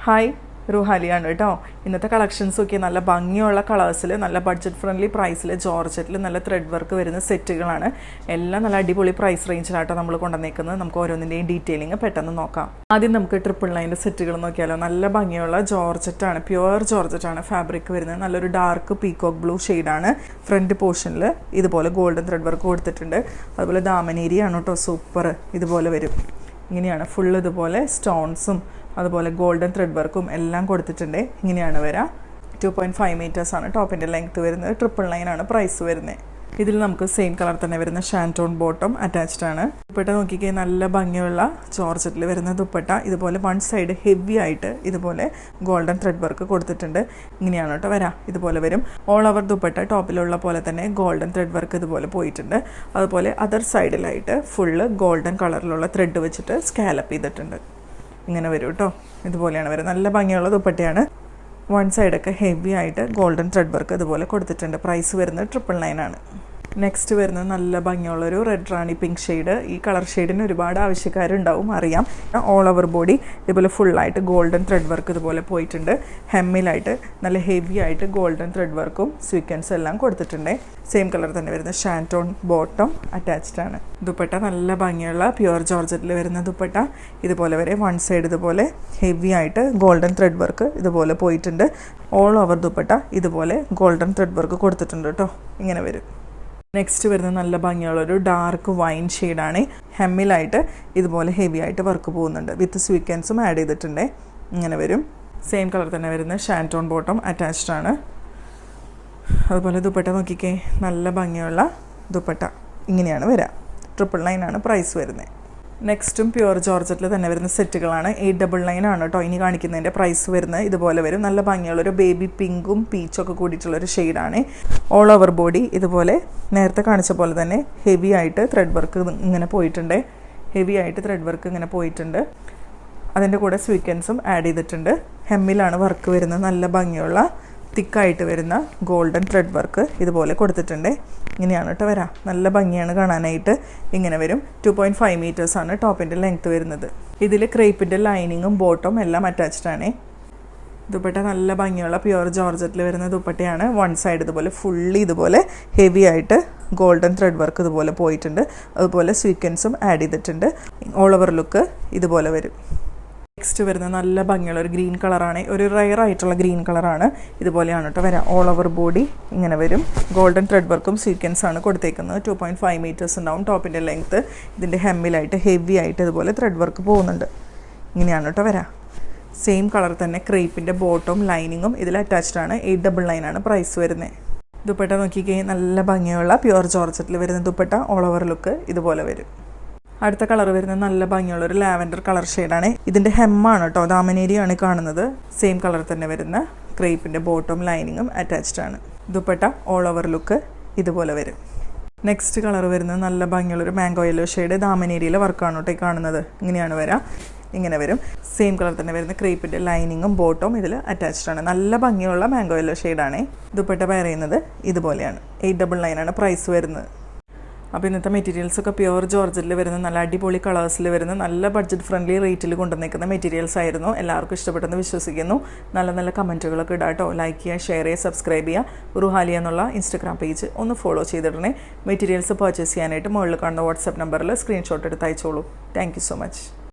Hi റുഹാലിയാണ് കേട്ടോ. ഇന്നത്തെ കളക്ഷൻസൊക്കെ നല്ല ഭംഗിയുള്ള കളേഴ്സിൽ നല്ല ബഡ്ജറ്റ് ഫ്രണ്ട്ലി പ്രൈസിൽ ജോർജറ്റിൽ നല്ല ത്രെഡ് വർക്ക് വരുന്ന സെറ്റുകളാണ്. എല്ലാം നല്ല അടിപൊളി പ്രൈസ് റേഞ്ചിലാട്ടോ നമ്മൾ കൊണ്ടുവന്നേക്കുന്നത്. നമുക്ക് ഓരോന്നിൻ്റെയും ഡീറ്റെയിലിംഗ് പെട്ടെന്ന് നോക്കാം. ആദ്യം നമുക്ക് 999 സെറ്റുകൾ നോക്കിയാലോ. നല്ല ഭംഗിയുള്ള ജോർജറ്റാണ്, പ്യുവർ ജോർജറ്റാണ് ഫാബ്രിക് വരുന്നത്. നല്ലൊരു ഡാർക്ക് പീകോക്ക് ബ്ലൂ ഷെയ്ഡാണ്. ഫ്രണ്ട് പോർഷനിൽ ഇതുപോലെ ഗോൾഡൻ ത്രെഡ് വർക്ക് കൊടുത്തിട്ടുണ്ട്. അതുപോലെ ദാമനേരിയാണ് കേട്ടോ, സൂപ്പർ. ഇതുപോലെ വരും, ഇങ്ങനെയാണ് ഫുൾ ഇതുപോലെ സ്റ്റോൺസും അതുപോലെ ഗോൾഡൻ ത്രെഡ് വർക്കും എല്ലാം കൊടുത്തിട്ടുണ്ട്. ഇങ്ങനെയാണ് വരിക. 2.5 മീറ്റേഴ്സാണ് ടോപ്പിൻ്റെ ലെങ്ത്ത് വരുന്നത്. 999 ആണ് പ്രൈസ് വരുന്നത്. ഇതിൽ നമുക്ക് സെയിം കളർ തന്നെ വരുന്ന ഷാൻറ്റോൺ ബോട്ടം അറ്റാച്ച്ഡ് ആണ്. ദുപ്പട്ട നോക്കിക്കഴിഞ്ഞാൽ നല്ല ഭംഗിയുള്ള ജോർജറ്റിൽ വരുന്ന ദുപ്പട്ട. ഇതുപോലെ വൺ സൈഡ് ഹെവി ആയിട്ട് ഇതുപോലെ ഗോൾഡൻ ത്രെഡ് വർക്ക് കൊടുത്തിട്ടുണ്ട്. ഇങ്ങനെയാണ് കേട്ടോ വരാം. ഇതുപോലെ വരും. ഓൾ ഓവർ ദുപ്പട്ട ടോപ്പിലുള്ള പോലെ തന്നെ ഗോൾഡൻ ത്രെഡ് വർക്ക് ഇതുപോലെ പോയിട്ടുണ്ട്. അതുപോലെ അതർ സൈഡിലായിട്ട് ഫുള്ള് ഗോൾഡൻ കളറിലുള്ള ത്രെഡ് വെച്ചിട്ട് സ്കാലപ്പ് ചെയ്തിട്ടുണ്ട്. ഇങ്ങനെ വരും കേട്ടോ. ഇതുപോലെയാണ് വരുന്നത്. നല്ല ഭംഗിയുള്ള ദുപ്പട്ടയാണ്. വൺ സൈഡൊക്കെ ഹെവി ആയിട്ട് ഗോൾഡൻ ത്രെഡ് വർക്ക് ഇതുപോലെ കൊടുത്തിട്ടുണ്ട്. പ്രൈസ് വരുന്നത് 999 ആണ്. നെക്സ്റ്റ് വരുന്നത് നല്ല ഭംഗിയുള്ളൊരു റെഡ് റാണി പിങ്ക് ഷെയ്ഡ്. ഈ കളർ ഷെയ്ഡിന് ഒരുപാട് ആവശ്യക്കാരുണ്ടാവും, അറിയാം. ഓൾ ഓവർ ബോഡി ഇതുപോലെ ഫുള്ളായിട്ട് ഗോൾഡൻ ത്രെഡ് വർക്ക് ഇതുപോലെ പോയിട്ടുണ്ട്. ഹെമ്മിലായിട്ട് നല്ല ഹെവി ആയിട്ട് ഗോൾഡൻ ത്രെഡ് വർക്കും സ്വീക്വൻസ് എല്ലാം കൊടുത്തിട്ടുണ്ട്. സെയിം കളർ തന്നെ വരുന്ന ഷാൻറ്റോൺ ബോട്ടം അറ്റാച്ച്ഡ് ആണ്. ദുപ്പട്ട നല്ല ഭംഗിയുള്ള പ്യുവർ ജോർജറ്റിൽ വരുന്ന ദുപ്പട്ട. ഇതുപോലെ വരെ വൺ സൈഡ് ഇതുപോലെ ഹെവി ആയിട്ട് ഗോൾഡൻ ത്രെഡ് വർക്ക് ഇതുപോലെ പോയിട്ടുണ്ട്. ഓൾ ഓവർ ദുപ്പട്ട ഇതുപോലെ ഗോൾഡൻ ത്രെഡ് വർക്ക് കൊടുത്തിട്ടുണ്ട് കേട്ടോ. ഇങ്ങനെ വരും. നെക്സ്റ്റ് വരുന്നത് നല്ല ഭംഗിയുള്ളൊരു ഡാർക്ക് വൈൻ ഷെയ്ഡാണ്. ഹെമ്മിലായിട്ട് ഇതുപോലെ ഹെവി ആയിട്ട് വർക്ക് പോകുന്നുണ്ട്. വിത്ത് സ്വീക്വൻസും ആഡ് ചെയ്തിട്ടുണ്ട്. ഇങ്ങനെ വരും. സെയിം കളർ തന്നെ വരുന്ന ഷാൻറ്റോൺ ബോട്ടം അറ്റാച്ച്ഡ് ആണ്. അതുപോലെ ദുപ്പട്ട നോക്കിക്കേ, നല്ല ഭംഗിയുള്ള ദുപ്പട്ട. ഇങ്ങനെയാണ് വരിക. 999 ആണ് പ്രൈസ് വരുന്നത്. നെക്സ്റ്റും പ്യുവർ ജോർജറ്റിൽ തന്നെ വരുന്ന സെറ്റുകളാണ്. 899 ആണ് കേട്ടോ ഇനി കാണിക്കുന്നതിൻ്റെ പ്രൈസ് വരുന്നത്. ഇതുപോലെ വരും. നല്ല ഭംഗിയുള്ളൊരു ബേബി പിങ്കും പീച്ചൊക്കെ കൂടിയിട്ടുള്ളൊരു ഷെയ്ഡാണ്. ഓൾ ഓവർ ബോഡി ഇതുപോലെ നേരത്തെ കാണിച്ച പോലെ തന്നെ ഹെവി ആയിട്ട് ത്രെഡ് വർക്ക് ഇങ്ങനെ പോയിട്ടുണ്ട്. ഹെവി ആയിട്ട് ത്രെഡ് വർക്ക് ഇങ്ങനെ പോയിട്ടുണ്ട്. അതിൻ്റെ കൂടെ സ്വീക്വൻസും ആഡ് ചെയ്തിട്ടുണ്ട്. ഹെമ്മിലാണ് വർക്ക് വരുന്നത്. നല്ല ഭംഗിയുള്ള തിക്കായിട്ട് വരുന്ന ഗോൾഡൻ ത്രെഡ് വർക്ക് ഇതുപോലെ കൊടുത്തിട്ടുണ്ട്. ഇങ്ങനെയാണ് കേട്ടോ വരാം. നല്ല ഭംഗിയാണ് കാണാനായിട്ട്. ഇങ്ങനെ വരും. 2.5 മീറ്റേഴ്സാണ് ടോപ്പിൻ്റെ ലെങ്ത്ത് വരുന്നത്. ഇതിൽ ക്രേപ്പിൻ്റെ ലൈനിങ്ങും ബോട്ടും എല്ലാം അറ്റാച്ച്ഡ് ആണ്. ദുപ്പട്ട നല്ല ഭംഗിയുള്ള പ്യുവർ ജോർജറ്റിൽ വരുന്ന ദുപ്പട്ടയാണ്. വൺ സൈഡ് ഇതുപോലെ ഫുള്ളി ഇതുപോലെ ഹെവി ആയിട്ട് ഗോൾഡൻ ത്രെഡ് വർക്ക് ഇതുപോലെ പോയിട്ടുണ്ട്. അതുപോലെ സ്വീക്വൻസും ആഡ് ചെയ്തിട്ടുണ്ട്. ഓൾ ഓവർ ലുക്ക് ഇതുപോലെ വരും. നെക്സ്റ്റ് വരുന്നത് നല്ല ഭംഗിയുള്ള ഒരു ഗ്രീൻ കളറാണ്. ഒരു റയർ ആയിട്ടുള്ള ഗ്രീൻ കളറാണ്. ഇതുപോലെയാണ് കേട്ടോ വരാം. ഓൾ ഓവർ ബോഡി ഇങ്ങനെ വരും. ഗോൾഡൻ ത്രെഡ് വർക്കും സ്വീക്വൻസ് ആണ് കൊടുത്തേക്കുന്നത്. 2.5 മീറ്റേഴ്സ് ഉണ്ടാവും ടോപ്പിൻ്റെ ലെങ്ത്ത്. ഇതിൻ്റെ ഹെമ്മിലായിട്ട് ഹെവി ആയിട്ട് ഇതുപോലെ ത്രെഡ് വർക്ക് പോകുന്നുണ്ട്. ഇങ്ങനെയാണ് കേട്ടോ വരാം. സെയിം കളർ തന്നെ ക്രേപ്പിൻ്റെ ബോട്ടും ലൈനിങ്ങും ഇതിൽ അറ്റാച്ച്ഡ് ആണ്. 899 ആണ് പ്രൈസ് വരുന്നത്. ദുപ്പട്ട നോക്കിക്കഴിഞ്ഞാൽ നല്ല ഭംഗിയുള്ള പ്യുവർ ജോർജറ്റിൽ വരുന്ന ദുപ്പട്ട. ഓൾ ഓവർ ലുക്ക് ഇതുപോലെ വരും. അടുത്ത കളർ വരുന്നത് നല്ല ഭംഗിയുള്ള ഒരു ലാവൻഡർ കളർ ഷെയ്ഡാണ്. ഇതിൻ്റെ ഹെമ്മാണ് കേട്ടോ, ദാമനേരിയാണ് കാണുന്നത്. സെയിം കളർ തന്നെ വരുന്ന ക്രേപ്പിൻ്റെ ബോട്ടും ലൈനിങ്ങും അറ്റാച്ച്ഡ് ആണ്. ദുപ്പട്ട ഓൾ ഓവർ ലുക്ക് ഇതുപോലെ വരും. നെക്സ്റ്റ് കളർ വരുന്നത് നല്ല ഭംഗിയുള്ളൊരു മാംഗോ യെല്ലോ ഷെയ്ഡ്. ദാമനേരിയിലെ വർക്കാണ് കേട്ടോ കാണുന്നത്. ഇങ്ങനെയാണ് വരാം. ഇങ്ങനെ വരും. സെയിം കളർ തന്നെ വരുന്ന ക്രേപ്പിൻ്റെ ലൈനിങ്ങും ബോട്ടും ഇതിൽ അറ്റാച്ച്ഡ് ആണ്. നല്ല ഭംഗിയുള്ള മാംഗോ യെല്ലോ ഷെയ്ഡാണ്. ദുപ്പട്ട പറയുന്നത് ഇതുപോലെയാണ്. 899 ആണ് പ്രൈസ് വരുന്നത്. അപ്പോൾ ഇന്നത്തെ മെറ്റീരിയൽസൊക്കെ പ്യുവർ ജോർജറ്റിൽ വരുന്ന നല്ല അടിപൊളി കളേഴ്സിൽ വരുന്ന നല്ല ബഡ്ജറ്റ് ഫ്രണ്ട്ലി റേറ്റിൽ കൊണ്ടുവന്നേക്കുന്ന മെറ്റീരിയൽസ് ആയിരുന്നു. എല്ലാവർക്കും ഇഷ്ടപ്പെട്ടെന്ന് വിശ്വസിക്കുന്നു. നല്ല നല്ല കമൻറ്റുകളൊക്കെ ഇടാട്ടോ. ലൈക്ക് ചെയ്യുക, ഷെയർ ചെയ്യുക, സബ്സ്ക്രൈബ് ചെയ്യുക. റുഹാലിയ എന്നുള്ള ഇൻസ്റ്റഗ്രാം പേജ് ഒന്ന് ഫോളോ ചെയ്തിടണേ. മെറ്റീരിയൽസ് പർച്ചേസ് ചെയ്യാനായിട്ട് മുകളിൽ കാണുന്ന വാട്സാപ്പ് നമ്പറിൽ സ്ക്രീൻഷോട്ട് എടുത്ത് അയച്ചോളൂ. Thank you so much.